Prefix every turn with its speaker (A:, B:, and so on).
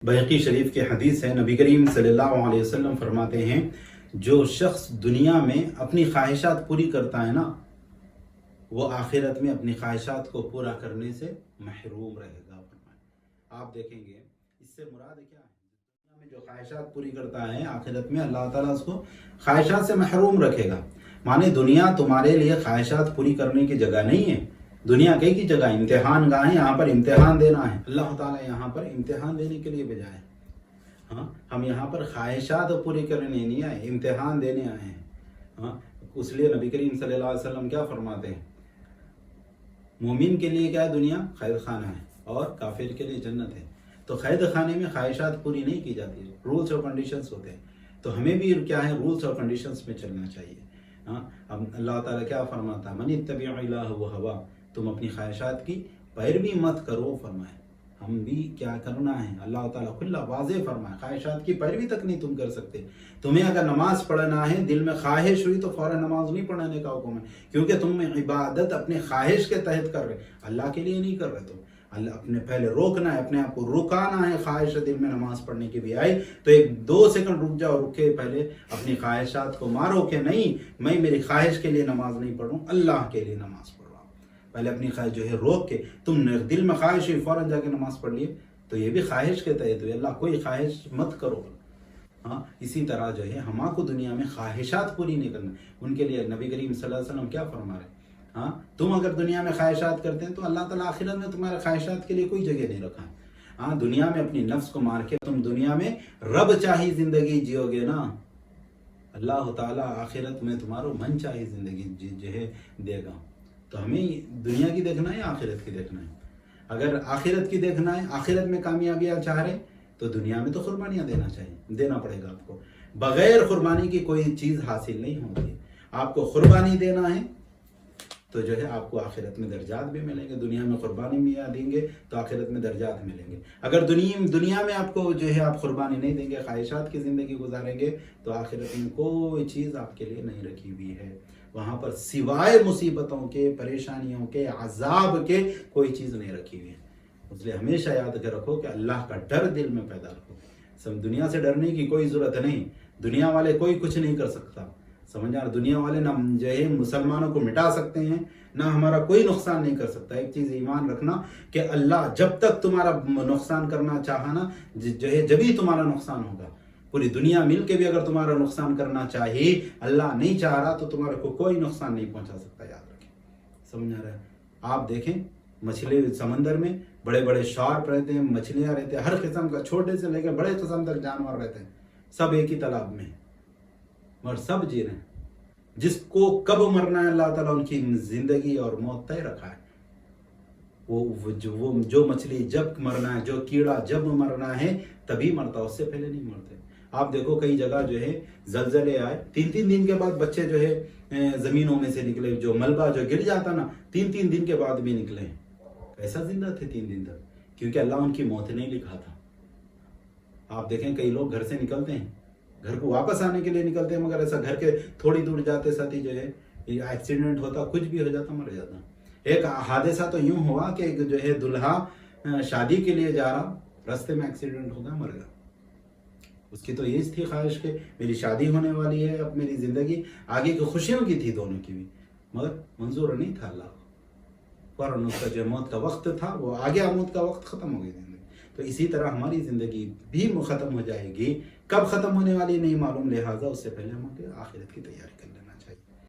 A: بحقی شریف کی حدیث ہے، نبی کریم صلی اللہ علیہ وسلم فرماتے ہیں جو شخص دنیا میں اپنی خواہشات پوری کرتا ہے نا، وہ آخرت میں اپنی خواہشات کو پورا کرنے سے محروم رہے گا۔ آپ دیکھیں گے اس سے مراد کیا ہے؟ دنیا میں جو خواہشات پوری کرتا ہے، آخرت میں اللہ تعالیٰ اس کو خواہشات سے محروم رکھے گا۔ مانے دنیا تمہارے لیے خواہشات پوری کرنے کی جگہ نہیں ہے، دنیا کئی کی جگہ امتحان گاہ ہے، یہاں پر امتحان دینا ہے۔ اللہ تعالیٰ یہاں پر امتحان دینے کے لیے بھیجا ہے۔ ہاں، ہم یہاں پر خواہشات پوری کرنے نہیں آئے، امتحان دینے آئے ہیں۔ ہاں، اس لیے نبی کریم صلی اللہ علیہ وسلم کیا فرماتے ہیں؟ مومن کے لیے کیا ہے؟ دنیا قید خانہ ہے اور کافر کے لیے جنت ہے۔ تو قید خانے میں خواہشات پوری نہیں کی جاتی، رولز اور کنڈیشنز ہوتے ہیں۔ تو ہمیں بھی کیا ہے؟ رولز اور کنڈیشنز میں چلنا چاہیے۔ ہاں، اللہ تعالیٰ کیا فرماتا ہے؟ من اتبع الہ و ہوا، تم اپنی خواہشات کی پیروی مت کرو فرمائے۔ ہم بھی کیا کرنا ہے؟ اللہ تعالیٰ کھلا واضح فرمائے، خواہشات کی پیروی تک نہیں تم کر سکتے۔ تمہیں اگر نماز پڑھنا ہے، دل میں خواہش ہوئی تو فوراً نماز نہیں پڑھنے کا حکم ہے، کیونکہ تم عبادت اپنے خواہش کے تحت کر رہے، اللہ کے لیے نہیں کر رہے۔ تم اللہ اپنے پہلے روکنا ہے، اپنے آپ کو رکانا ہے۔ خواہش دل میں نماز پڑھنے کی بھی آئی تو 1-2 سیکنڈ رک جاؤ، رک کے پہلے اپنی خواہشات کو مارو کہ نہیں، میں میری خواہش کے لیے نماز نہیں پڑھوں، اللہ کے لیے نماز پڑھ رہا ہوں۔ پہلے اپنی خواہش جو ہے روک کے، تم نے دل میں خواہش ہوئی فوراً جا کے نماز پڑھ لیے تو یہ بھی خواہش کے تحت ہوئی۔ اللہ کوئی خواہش مت کرو۔ ہاں، اسی طرح جو ہے ہمارا کو دنیا میں خواہشات پوری نہیں کرنا۔ ان کے لیے نبی کریم صلی اللہ علیہ وسلم کیا فرما رہے ہیں؟ ہاں، تم اگر دنیا میں خواہشات کرتے ہیں تو اللہ تعالیٰ آخرت میں تمہارے خواہشات کے لیے کوئی جگہ نہیں رکھا ہے۔ ہاں، دنیا میں اپنی نفس کو مار کے تم دنیا میں رب چاہی زندگی جیو گے نا، اللہ تعالیٰ آخرت میں تمہارو من چاہی زندگی جو ہے دے گا۔ تو ہمیں دنیا کی دیکھنا ہے، آخرت کی دیکھنا ہے۔ اگر آخرت کی دیکھنا ہے، آخرت میں کامیابیاں چاہ رہے تو دنیا میں تو قربانیاں دینا پڑے گا آپ کو۔ بغیر قربانی کی کوئی چیز حاصل نہیں ہوتی۔ آپ کو قربانی دینا ہے تو جو ہے آپ کو آخرت میں درجات بھی ملیں گے۔ دنیا میں قربانی بھی دیں گے تو آخرت میں درجات ملیں گے۔ اگر دنیا میں آپ کو جو ہے آپ قربانی نہیں دیں گے، خواہشات کی زندگی گزاریں گے تو آخرت میں کوئی چیز آپ کے لیے نہیں رکھی ہوئی ہے۔ وہاں پر سوائے مصیبتوں کے، پریشانیوں کے، عذاب کے کوئی چیز نہیں رکھی ہوئی ہے۔ اس لیے ہمیشہ یاد کر رکھو کہ اللہ کا ڈر دل میں پیدا رکھو۔ سب دنیا سے ڈرنے کی کوئی ضرورت نہیں، دنیا والے کوئی کچھ نہیں کر سکتا۔ سمجھا؟ دنیا والے نہ جو ہے مسلمانوں کو مٹا سکتے ہیں، نہ ہمارا کوئی نقصان نہیں کر سکتا۔ ایک چیز ایمان رکھنا کہ اللہ جب تک تمہارا نقصان کرنا چاہا نا، جو ہے جبھی تمہارا نقصان ہوگا۔ پوری دنیا مل کے بھی اگر تمہارا نقصان کرنا چاہے، اللہ نہیں چاہ رہا تو تمہارے کو کوئی نقصان نہیں پہنچا سکتا، یاد رکھیں۔ سمجھا رہے؟ آپ دیکھیں مچھلی سمندر میں بڑے بڑے شارک رہتے ہیں، مچھلیاں رہتے ہیں، ہر قسم کا، چھوٹے سے لے کے بڑے قسم تک جانور رہتے ہیں، سب ایک ہی تالاب میں اور سب جی رہے ہیں۔ جس کو کب مرنا ہے اللہ تعالیٰ ان کی زندگی اور موت طے رکھا ہے۔ وہ جو مچھلی جب مرنا ہے، جو کیڑا جب مرنا ہے تبھی مرتا، اس سے پہلے نہیں مرتے۔ آپ دیکھو کئی جگہ جو ہے زلزلے آئے، 3 دن کے بعد بچے جو ہے زمینوں میں سے نکلے، جو ملبہ جو گر جاتا نا 3 دن کے بعد بھی نکلے۔ ایسا زندہ تھے 3 دن تک، کیونکہ اللہ ان کی موت نہیں لکھا تھا۔ آپ دیکھیں کئی لوگ گھر سے نکلتے ہیں، گھر کو واپس آنے کے لیے نکلتے ہیں، مگر ایسا گھر کے تھوڑی دور جاتے ساتھ ہی جو ہے ایکسیڈنٹ ہوتا، کچھ بھی ہو جاتا، مر جاتا۔ ایک حادثہ تو یوں ہوا کہ جو ہے دلہا شادی کے لیے جا رہا، راستے میں ایکسیڈنٹ ہو گیا، مر گیا۔ اس کی تو یہ تھی خواہش کہ میری شادی ہونے والی ہے، اب میری زندگی آگے کی خوشیوں کی تھی دونوں کی بھی، مگر منظور نہیں تھا اللہ کو۔ فوراً اس کا جو موت کا وقت تھا وہ آگے، موت کا وقت ختم ہو گئی زندگی۔ تو اسی طرح ہماری زندگی بھی ختم ہو جائے گی، کب ختم ہونے والی نہیں معلوم، لہٰذا اس سے پہلے ہم آخرت کی تیاری کر لینا چاہیے۔